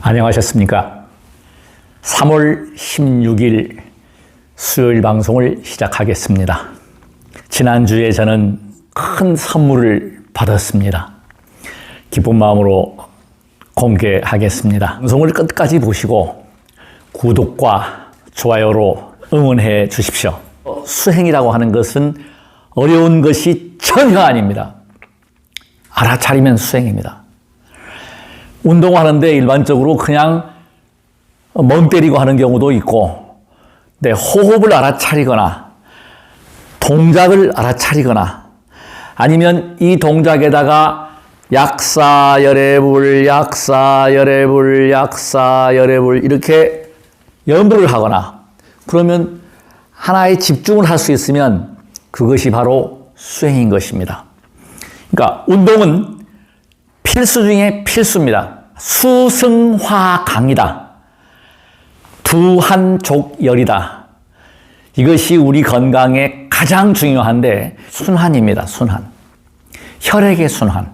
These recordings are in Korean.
안녕하셨습니까? 3월 16일 수요일 방송을 시작하겠습니다. 지난주에 저는 큰 선물을 받았습니다. 기쁜 마음으로 공개하겠습니다. 방송을 끝까지 보시고 구독과 좋아요로 응원해 주십시오. 수행이라고 하는 것은 어려운 것이 전혀 아닙니다. 알아차리면 수행입니다. 운동하는데 일반적으로 그냥 멍 때리고 하는 경우도 있고, 내 호흡을 알아차리거나 동작을 알아차리거나 아니면 이 동작에다가 약사열애불, 약사열애불, 약사열애불 이렇게 연불을 하거나 그러면 하나에 집중을 할 수 있으면 그것이 바로 수행인 것입니다. 그러니까 운동은 필수 중에 필수입니다. 수승화강이다. 두한족열이다. 이것이 우리 건강에 가장 중요한데 순환입니다. 순환. 혈액의 순환.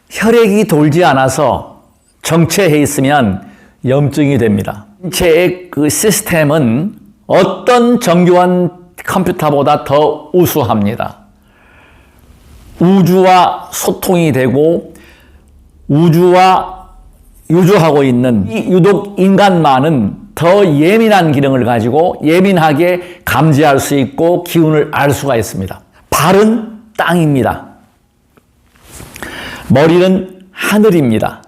혈액이 돌지 않아서 정체해 있으면 염증이 됩니다. 신체의 그 시스템은 어떤 정교한 컴퓨터보다 더 우수합니다. 우주와 소통이 되고 우주와 유조하고 있는 이 유독 인간만은 더 예민한 기능을 가지고 예민하게 감지할 수 있고 기운을 알 수가 있습니다. 발은 땅입니다. 머리는 하늘입니다.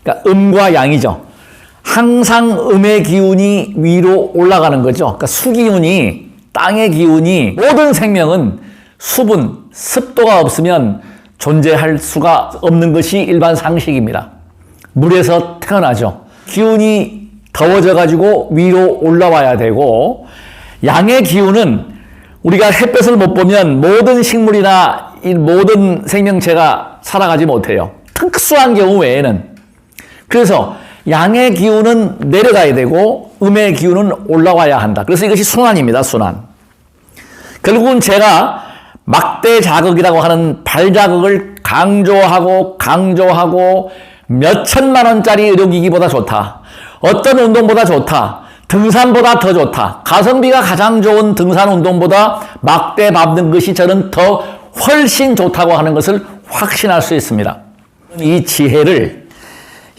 그러니까 음과 양이죠. 항상 음의 기운이 위로 올라가는 거죠. 그러니까 수기운이, 땅의 기운이, 모든 생명은 수분, 습도가 없으면 존재할 수가 없는 것이 일반 상식입니다. 물에서 태어나죠. 기운이 더워져가지고 위로 올라와야 되고, 양의 기운은 우리가 햇볕을 못 보면 모든 식물이나 이 모든 생명체가 살아가지 못해요. 특수한 경우 외에는. 그래서 양의 기운은 내려가야 되고 음의 기운은 올라와야 한다. 그래서 이것이 순환입니다. 순환. 결국은 제가 막대 자극이라고 하는 발 자극을 강조하고 몇 천만 원짜리 의료기기보다 좋다. 어떤 운동보다 좋다. 등산보다 더 좋다. 가성비가 가장 좋은 등산 운동보다 막대 밟는 것이 저는 더 훨씬 좋다고 하는 것을 확신할 수 있습니다. 이 지혜를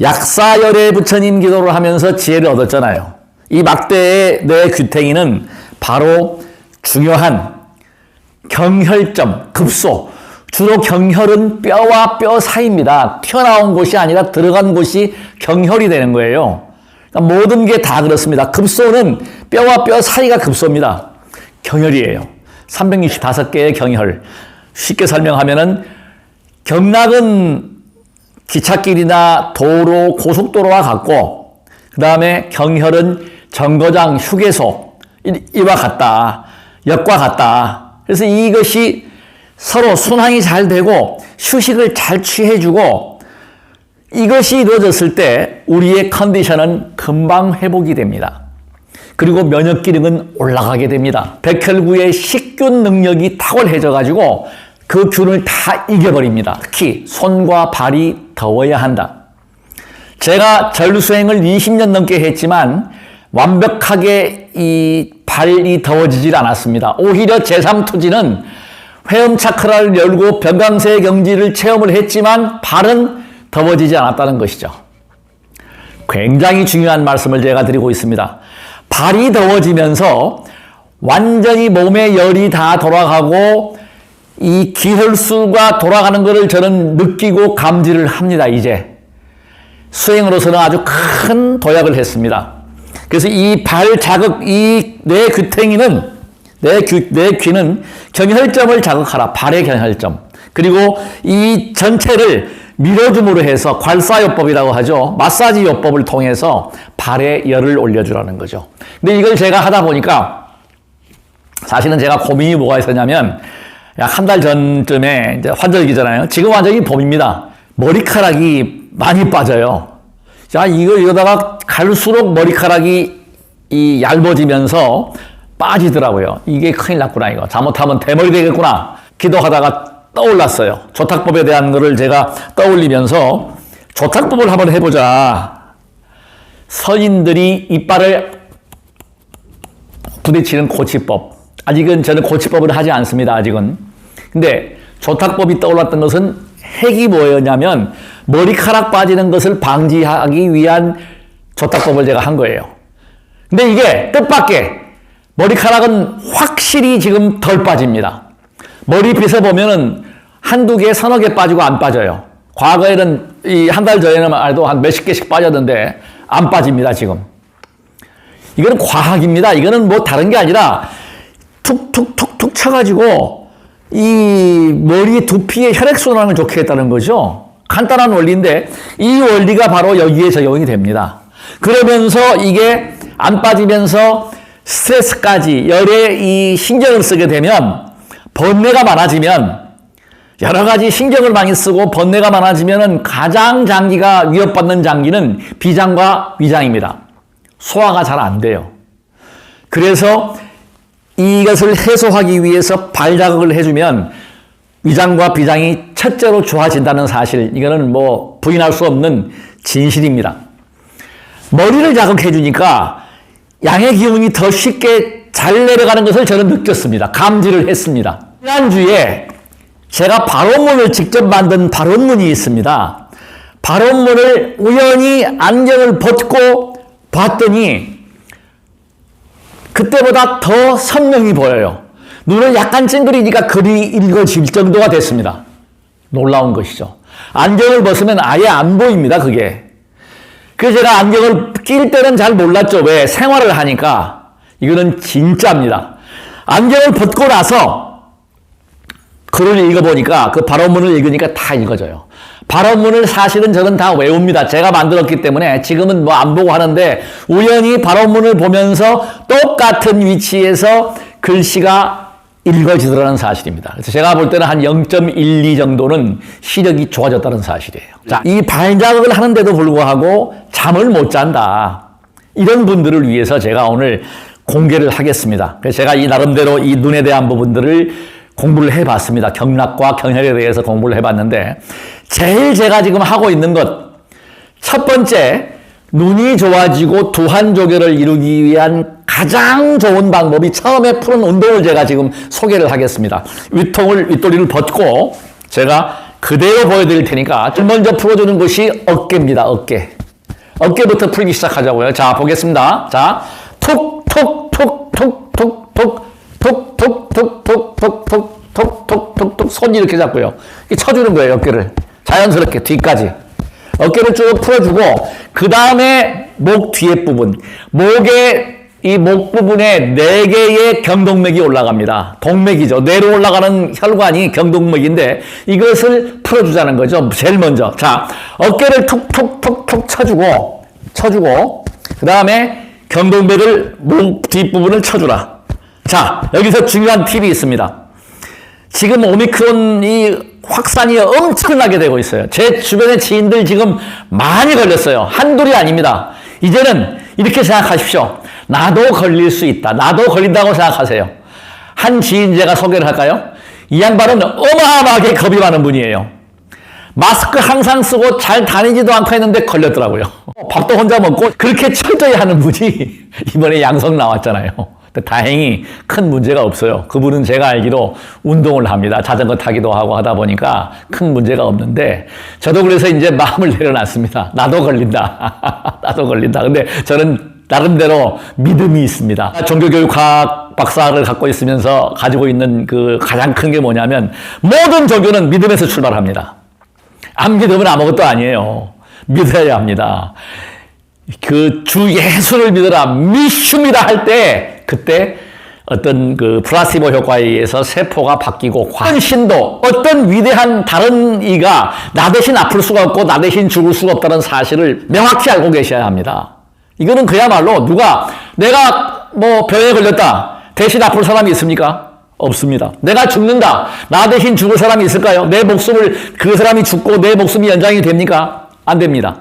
약사열애 부처님 기도를 하면서 지혜를 얻었잖아요. 이 막대의 뇌 귀탱이는 바로 중요한 경혈점, 급소. 주로 경혈은 뼈와 뼈 사이입니다. 튀어나온 곳이 아니라 들어간 곳이 경혈이 되는 거예요. 그러니까 모든 게 다 그렇습니다. 급소는 뼈와 뼈 사이가 급소입니다. 경혈이에요. 365개의 경혈. 쉽게 설명하면은 경락은 기찻길이나 도로, 고속도로와 같고, 그 다음에 경혈은 정거장, 휴게소, 이와 같다. 역과 같다. 그래서 이것이 서로 순환이 잘 되고 휴식을 잘 취해주고 이것이 이루어졌을 때 우리의 컨디션은 금방 회복이 됩니다. 그리고 면역 기능은 올라가게 됩니다. 백혈구의 식균 능력이 탁월해져가지고 그 균을 다 이겨버립니다. 특히 손과 발이 더워야 한다. 제가 전류수행을 20년 넘게 했지만 완벽하게 이 발이 더워지질 않았습니다. 오히려 제3투지는 회음차크라를 열고 변강세 경지를 체험을 했지만 발은 더워지지 않았다는 것이죠. 굉장히 중요한 말씀을 제가 드리고 있습니다. 발이 더워지면서 완전히 몸의 열이 다 돌아가고 이 기혈수가 돌아가는 것을 저는 느끼고 감지를 합니다. 이제 수행으로서는 아주 큰 도약을 했습니다. 그래서 이 발 자극, 이 뇌 귀탱이는 내 귀는 경혈점을 자극하라. 발의 경혈점. 그리고 이 전체를 밀어줌으로 해서 괄사요법이라고 하죠. 마사지 요법을 통해서 발에 열을 올려주라는 거죠. 근데 이걸 제가 하다 보니까 사실은 제가 고민이 뭐가 있었냐면 약 한 달 전쯤에 이제 환절기잖아요. 지금 환절기 봄입니다. 머리카락이 많이 빠져요. 자, 이러다가 갈수록 머리카락이 얇아지면서 빠지더라고요. 이게 큰일 났구나, 이거. 잘못하면 대머리 되겠구나. 기도하다가 떠올랐어요. 조탁법에 대한 거를 제가 떠올리면서 조탁법을 한번 해보자. 선인들이 이빨을 부딪히는 고치법. 아직은 저는 고치법을 하지 않습니다. 아직은. 근데 조탁법이 떠올랐던 것은 핵이 뭐였냐면 머리카락 빠지는 것을 방지하기 위한 조탁법을 제가 한 거예요. 근데 이게 뜻밖의 머리카락은 확실히 지금 덜 빠집니다. 머리빗에 보면은 한두 개, 서너 개 빠지고 안 빠져요. 과거에는 이 한 달 전에는 알도 한 몇십 개씩 빠졌는데 안 빠집니다, 지금. 이거는 과학입니다. 이거는 뭐 다른 게 아니라 툭툭툭툭 쳐가지고 이 머리 두피의 혈액순환을 좋게 했다는 거죠. 간단한 원리인데 이 원리가 바로 여기에 적용이 됩니다. 그러면서 이게 안 빠지면서 스트레스까지 열에 이 신경을 쓰게 되면 번뇌가 많아지면 여러 가지 신경을 많이 쓰고 번뇌가 많아지면 가장 장기가 위협받는 장기는 비장과 위장입니다. 소화가 잘 안 돼요. 그래서 이것을 해소하기 위해서 발자극을 해주면 위장과 비장이 첫째로 좋아진다는 사실, 이거는 뭐 부인할 수 없는 진실입니다. 머리를 자극해 주니까 양의 기운이 더 쉽게 잘 내려가는 것을 저는 느꼈습니다. 감지를 했습니다. 지난주에 제가 발원문을 직접 만든 발원문이 있습니다. 발원문을 우연히 안경을 벗고 봤더니 그때보다 더 선명히 보여요. 눈을 약간 찡그리니까 글이 읽어질 정도가 됐습니다. 놀라운 것이죠. 안경을 벗으면 아예 안 보입니다, 그게. 그래서 제가 안경을 낄 때는 잘 몰랐죠. 왜? 생활을 하니까. 이거는 진짜입니다. 안경을 벗고 나서 글을 읽어보니까 그 발원문을 읽으니까 다 읽어져요. 발원문을 사실은 저는 다 외웁니다. 제가 만들었기 때문에 지금은 뭐 안 보고 하는데 우연히 발원문을 보면서 똑같은 위치에서 글씨가 읽어지더라는 사실입니다. 그래서 제가 볼 때는 한 0.12 정도는 시력이 좋아졌다는 사실이에요. 자, 이 발자극을 하는데도 불구하고 잠을 못 잔다. 이런 분들을 위해서 제가 오늘 공개를 하겠습니다. 그래서 제가 이 나름대로 이 눈에 대한 부분들을 공부를 해봤습니다. 경락과 경혈에 대해서 공부를 해봤는데 제일 제가 지금 하고 있는 것, 첫 번째, 눈이 좋아지고 두한조결을 이루기 위한 가장 좋은 방법이 처음에 푸는 운동을 제가 지금 소개를 하겠습니다. 윗도리를 벗고 제가 그대로 보여드릴 테니까 먼저 풀어주는 것이 어깨입니다. 어깨부터 풀기 시작하자고요. 자, 보겠습니다. 자, 톡톡톡톡톡톡톡톡톡톡톡톡톡톡톡톡톡 손 이렇게 잡고요. 이렇게 쳐주는 거예요, 어깨를. 자연스럽게 뒤까지. 어깨를 쭉 풀어주고 그 다음에 목 뒤에 부분. 이 목 부분에 4개의 경동맥이 올라갑니다. 동맥이죠. 뇌로 올라가는 혈관이 경동맥인데 이것을 풀어주자는 거죠. 제일 먼저. 자, 어깨를 툭툭툭툭 쳐주고 그 다음에 경동맥을 목 뒷부분을 쳐주라. 자, 여기서 중요한 팁이 있습니다. 지금 오미크론이 확산이 엄청나게 되고 있어요. 제 주변의 지인들 지금 많이 걸렸어요. 한둘이 아닙니다. 이제는 이렇게 생각하십시오. 나도 걸릴 수 있다. 나도 걸린다고 생각하세요. 한 지인 제가 소개를 할까요? 이 양반은 어마어마하게 겁이 많은 분이에요. 마스크 항상 쓰고 잘 다니지도 않고 했는데 걸렸더라고요. 밥도 혼자 먹고 그렇게 철저히 하는 분이 이번에 양성 나왔잖아요. 다행히 큰 문제가 없어요. 그분은 제가 알기로 운동을 합니다. 자전거 타기도 하고 하다 보니까 큰 문제가 없는데 저도 그래서 이제 마음을 내려놨습니다. 나도 걸린다. 나도 걸린다. 근데 저는 나름대로 믿음이 있습니다. 종교교육학 박사를 갖고 있으면서 가지고 있는 그 가장 큰 게 뭐냐면 모든 종교는 믿음에서 출발합니다. 안 믿으면 아무것도 아니에요. 믿어야 합니다. 그 주 예수를 믿어라, 미슈미다 할 때 그때 어떤 그 플라시보 효과에 의해서 세포가 바뀌고 어떤 신도, 어떤 위대한 다른 이가 나 대신 아플 수가 없고 나 대신 죽을 수가 없다는 사실을 명확히 알고 계셔야 합니다. 이거는 그야말로 내가 뭐 병에 걸렸다 대신 아플 사람이 있습니까? 없습니다. 내가 죽는다, 나 대신 죽을 사람이 있을까요? 내 목숨을 그 사람이 죽고 내 목숨이 연장이 됩니까? 안 됩니다.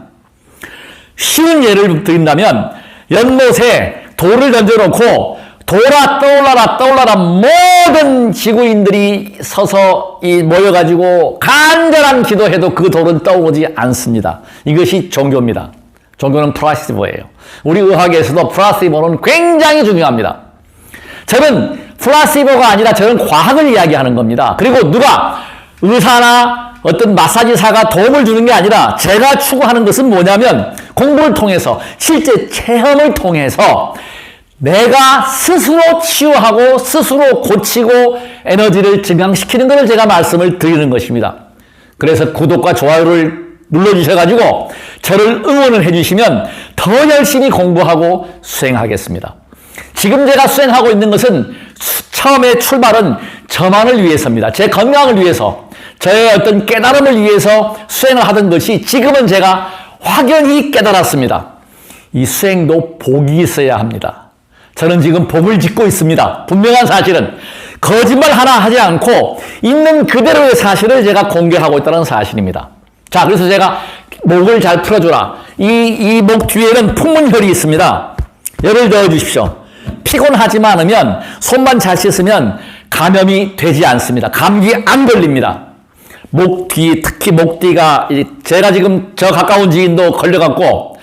쉬운 예를 드린다면 연못에 돌을 던져놓고 돌아 떠올라라 모든 지구인들이 서서 모여가지고 간절한 기도해도 그 돌은 떠오르지 않습니다. 이것이 종교입니다. 종교는 플라시보예요. 우리 의학에서도 플라시보는 굉장히 중요합니다. 저는 플라시보가 아니라 저는 과학을 이야기하는 겁니다. 그리고 누가 의사나 어떤 마사지사가 도움을 주는 게 아니라 제가 추구하는 것은 뭐냐면 공부를 통해서 실제 체험을 통해서 내가 스스로 치유하고 스스로 고치고 에너지를 증강시키는 것을 제가 말씀을 드리는 것입니다. 그래서 구독과 좋아요를 눌러주셔가지고 저를 응원을 해주시면 더 열심히 공부하고 수행하겠습니다. 지금 제가 수행하고 있는 것은 처음에 출발은 저만을 위해서입니다. 제 건강을 위해서, 저의 어떤 깨달음을 위해서 수행을 하던 것이 지금은 제가 확연히 깨달았습니다. 이 수행도 복이 있어야 합니다. 저는 지금 복을 짓고 있습니다. 분명한 사실은 거짓말 하나 하지 않고 있는 그대로의 사실을 제가 공개하고 있다는 사실입니다. 자, 그래서 제가 목을 잘 풀어주라. 이 목 뒤에는 풍문혈이 있습니다. 열을 넣어 주십시오. 피곤하지만 않으면 손만 잘 씻으면 감염이 되지 않습니다. 감기 안 걸립니다. 목 뒤, 특히 목 뒤가 제가 지금 저 가까운 지인도 걸려갖고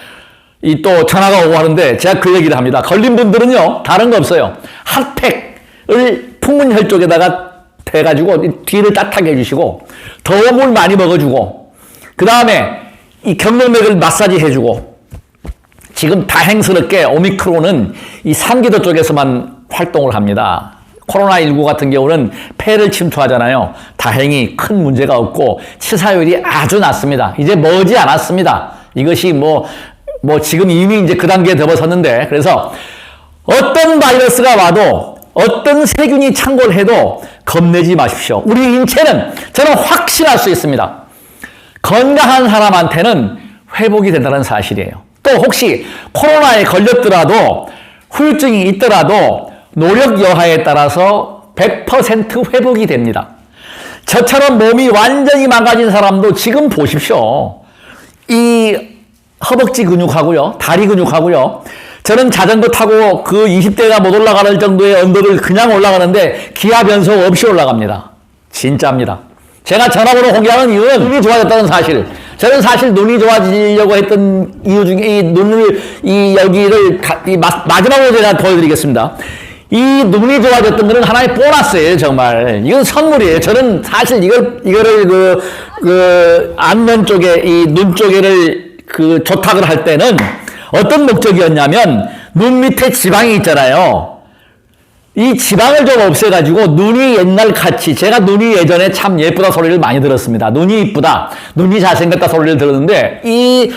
또 전화가 오고 하는데 제가 그 얘기를 합니다. 걸린 분들은요, 다른 거 없어요. 핫팩을 풍문혈 쪽에다가 대가지고 뒤를 따뜻하게 해주시고 더운 물 많이 먹어주고 그 다음에 이 경동맥을 마사지 해주고 지금 다행스럽게 오미크론은 이 상기도 쪽에서만 활동을 합니다. 코로나19 같은 경우는 폐를 침투하잖아요. 다행히 큰 문제가 없고 치사율이 아주 낮습니다. 이제 머지 않았습니다. 이것이 지금 이미 이제 그 단계에 접어섰는데, 그래서 어떤 바이러스가 와도 어떤 세균이 창궐해도 겁내지 마십시오. 우리 인체는 저는 확신할 수 있습니다. 건강한 사람한테는 회복이 된다는 사실이에요. 또 혹시 코로나에 걸렸더라도 후유증이 있더라도 노력 여하에 따라서 100% 회복이 됩니다. 저처럼 몸이 완전히 망가진 사람도 지금 보십시오. 이 허벅지 근육하고요, 다리 근육하고요. 저는 자전거 타고 그 20대가 못 올라가는 정도의 언덕을 그냥 올라가는데 기아 변속 없이 올라갑니다. 진짜입니다. 제가 전화번호 공개하는 이유는 눈이 좋아졌다는 사실. 저는 사실 눈이 좋아지려고 했던 이유 중에 여기를 마지막으로 제가 보여드리겠습니다. 이 눈이 좋아졌던 거는 하나의 보너스예요, 정말. 이건 선물이에요. 저는 사실 이거를 안면 쪽에, 이 눈 쪽에를 조탁을 할 때는 어떤 목적이었냐면, 눈 밑에 지방이 있잖아요. 이 지방을 좀 없애가지고 눈이 옛날 같이, 제가 눈이 예전에 참 예쁘다 소리를 많이 들었습니다. 눈이 이쁘다, 눈이 잘생겼다 소리를 들었는데, 이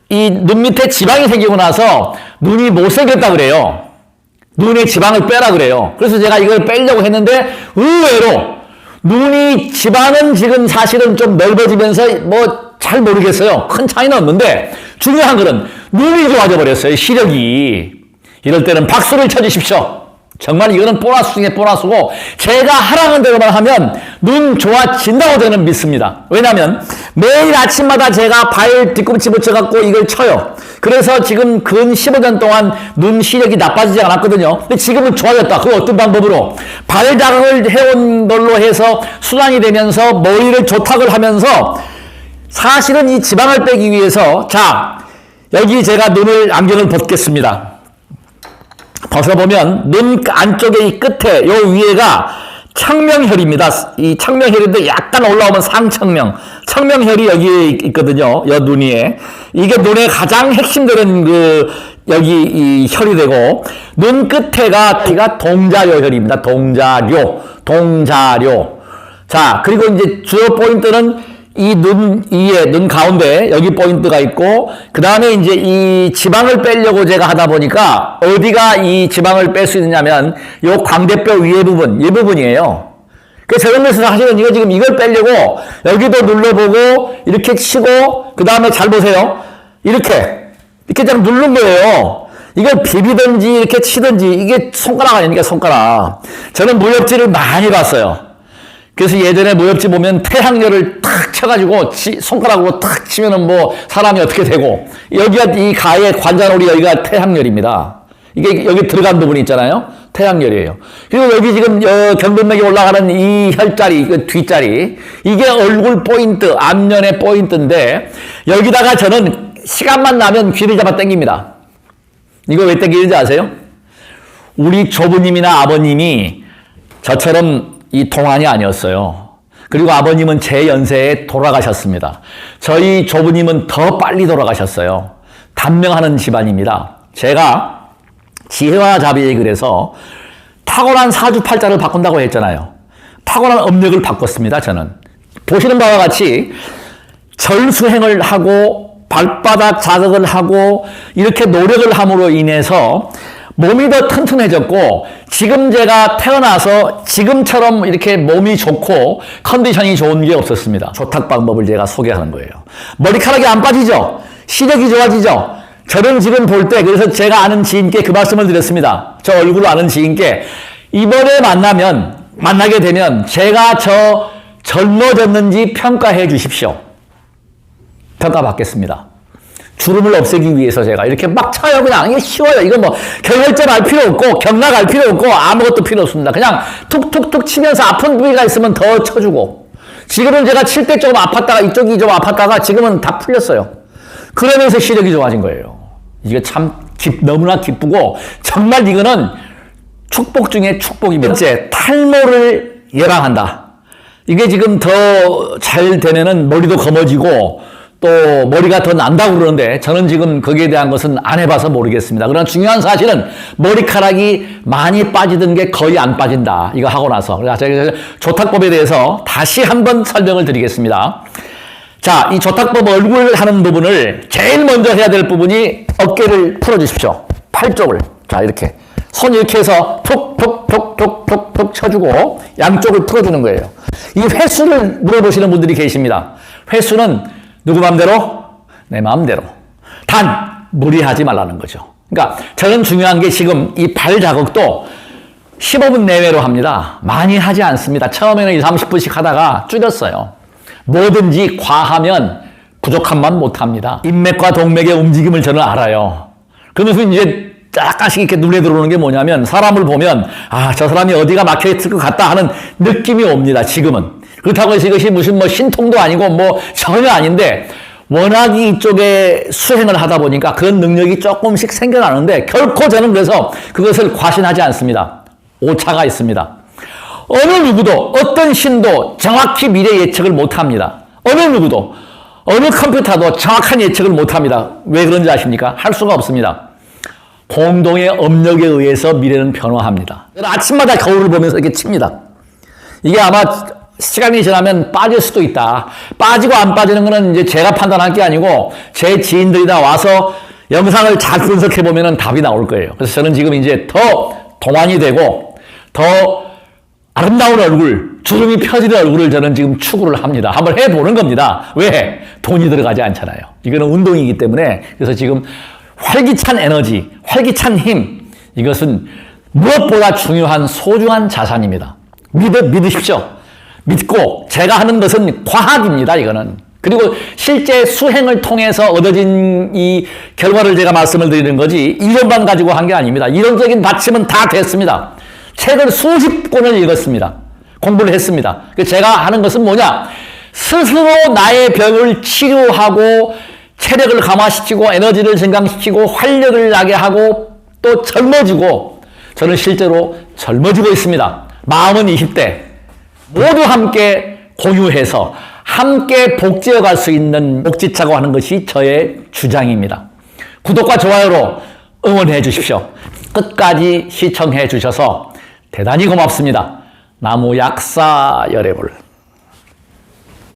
눈 밑에 지방이 생기고 나서 눈이 못생겼다 그래요. 눈에 지방을 빼라 그래요. 그래서 제가 이걸 빼려고 했는데 의외로 지방은 지금 사실은 좀 넓어지면서 잘 모르겠어요. 큰 차이는 없는데 중요한 거는 눈이 좋아져 버렸어요. 시력이. 이럴 때는 박수를 쳐주십시오. 정말 이거는 보너스 중에 보너스고 제가 하라는 대로만 하면 눈 좋아진다고 저는 믿습니다. 왜냐하면 매일 아침마다 제가 발 뒤꿈치 붙여갖고 이걸 쳐요. 그래서 지금 근 15년 동안 눈 시력이 나빠지지 않았거든요. 근데 지금은 좋아졌다. 그 어떤 방법으로? 발 자극을 해온 걸로 해서 순환이 되면서 머리를 조탁을 하면서 사실은 이 지방을 빼기 위해서, 자, 여기 제가 안경을 벗겠습니다. 벗어보면 눈 안쪽에 이 끝에 요 위에가 청명혈입니다. 이 청명혈인데 약간 올라오면 상청명. 청명혈이 여기 있거든요. 요 눈 위에. 이게 눈의 가장 핵심되는 여기 이 혈이 되고, 눈 끝에가 동자료혈입니다. 동자료. 자, 그리고 이제 주요 포인트는 이 눈 위에, 눈 가운데 여기 포인트가 있고, 그 다음에 이제 이 지방을 빼려고 제가 하다 보니까 어디가 이 지방을 뺄 수 있느냐면 요 광대뼈 위에 부분, 이 부분이에요. 그래서 저런 데서 사실은 이걸 빼려고 여기도 눌러보고 이렇게 치고, 그 다음에 잘 보세요. 이렇게 좀 누른 거예요. 이걸 비비든지 이렇게 치든지, 이게 손가락 아닙니까, 손가락. 저는 무협지를 많이 봤어요. 그래서 예전에 무협지 보면 태양열을 탁 쳐가지고 손가락으로 탁 치면은 사람이 어떻게 되고, 여기가 이 가의 관자놀이 여기가 태양열입니다. 이게 여기 들어간 부분이 있잖아요. 태양열이에요. 그리고 여기 지금 경동맥이 올라가는 이 혈자리, 뒷자리, 이게 얼굴 포인트, 앞면의 포인트인데, 여기다가 저는 시간만 나면 귀를 잡아 당깁니다. 이거 왜 당기는지 아세요? 우리 조부님이나 아버님이 저처럼 이 동안이 아니었어요. 그리고 아버님은 제 연세에 돌아가셨습니다. 저희 조부님은 더 빨리 돌아가셨어요. 단명하는 집안입니다. 제가 지혜와 자비의 글에서 탁월한 사주팔자를 바꾼다고 했잖아요. 탁월한 업력을 바꿨습니다. 저는. 보시는 바와 같이 절수행을 하고 발바닥 자극을 하고 이렇게 노력을 함으로 인해서 몸이 더 튼튼해졌고 지금 제가 태어나서 지금처럼 이렇게 몸이 좋고 컨디션이 좋은 게 없었습니다. 조탁 방법을 제가 소개하는 거예요. 머리카락이 안 빠지죠? 시력이 좋아지죠? 저는 지금 볼 때 그래서 제가 아는 지인께 그 말씀을 드렸습니다. 저 얼굴을 아는 지인께 이번에 만나게 되면 제가 저 젊어졌는지 평가해 주십시오. 평가받겠습니다. 주름을 없애기 위해서 제가 이렇게 막 쳐요. 그냥 이게 쉬워요. 이거 뭐 결혈증 알 필요 없고 경락 알 필요 없고 아무것도 필요 없습니다. 그냥 툭툭툭 치면서 아픈 부위가 있으면 더 쳐주고 지금은 제가 칠 때 조금 아팠다가 이쪽이 좀 아팠다가 지금은 다 풀렸어요. 그러면서 시력이 좋아진 거예요. 이게 참 너무나 기쁘고 정말 이거는 축복 중에 축복입니다. 첫째, 탈모를 예방한다. 이게 지금 더 잘 되면은 머리도 검어지고 또 머리가 더 난다고 그러는데 저는 지금 거기에 대한 것은 안 해봐서 모르겠습니다. 그러나 중요한 사실은 머리카락이 많이 빠지던 게 거의 안 빠진다. 이거 하고 나서. 그래서 제가 조탁법에 대해서 다시 한번 설명을 드리겠습니다. 자, 이 조탁법 얼굴 하는 부분을 제일 먼저 해야 될 부분이 어깨를 풀어주십시오. 팔 쪽을. 자, 이렇게. 손 이렇게 해서 톡톡톡톡톡톡 쳐주고 양쪽을 풀어주는 거예요. 이 횟수를 물어보시는 분들이 계십니다. 횟수는 누구 마음대로? 내 마음대로. 단 무리하지 말라는 거죠. 그러니까 저는 중요한 게 지금 이 발 자극도 15분 내외로 합니다. 많이 하지 않습니다. 처음에는 20, 30분씩 하다가 줄였어요. 뭐든지 과하면 부족함만 못합니다. 인맥과 동맥의 움직임을 저는 알아요. 그러면서 이제 약간씩 이렇게 눈에 들어오는 게 뭐냐면 사람을 보면 저 사람이 어디가 막혀있을 것 같다 하는 느낌이 옵니다. 지금은. 그렇다고 해서 이것이 무슨 뭐 신통도 아니고 뭐 전혀 아닌데 워낙 이쪽에 수행을 하다 보니까 그런 능력이 조금씩 생겨나는데 결코 저는 그래서 그것을 과신하지 않습니다. 오차가 있습니다. 어느 누구도 어떤 신도 정확히 미래 예측을 못합니다. 어느 누구도 어느 컴퓨터도 정확한 예측을 못합니다. 왜 그런지 아십니까? 할 수가 없습니다. 공동의 업력에 의해서 미래는 변화합니다. 아침마다 거울을 보면서 이렇게 칩니다. 이게 아마 시간이 지나면 빠질 수도 있다. 빠지고 안 빠지는 거는 이제 제가 판단할 게 아니고 제 지인들이 다 와서 영상을 잘 분석해 보면 답이 나올 거예요. 그래서 저는 지금 이제 더 동안이 되고 더 아름다운 얼굴, 주름이 펴지는 얼굴을 저는 지금 추구를 합니다. 한번 해보는 겁니다. 왜? 돈이 들어가지 않잖아요. 이거는 운동이기 때문에. 그래서 지금 활기찬 에너지, 활기찬 힘, 이것은 무엇보다 중요한 소중한 자산입니다. 믿으십시오. 믿고 제가 하는 것은 과학입니다. 이거는. 그리고 실제 수행을 통해서 얻어진 이 결과를 제가 말씀을 드리는 거지 이론만 가지고 한 게 아닙니다. 이론적인 받침은 다 됐습니다. 책을 수십 권을 읽었습니다. 공부를 했습니다. 제가 하는 것은 뭐냐? 스스로 나의 병을 치료하고 체력을 강화시키고 에너지를 증강시키고 활력을 나게 하고 또 젊어지고 저는 실제로 젊어지고 있습니다. 마음은 20대. 모두 함께 공유해서 함께 복지해 갈 수 있는 복지차고 하는 것이 저의 주장입니다. 구독과 좋아요로 응원해 주십시오. 끝까지 시청해 주셔서 대단히 고맙습니다. 나무 약사 열애불.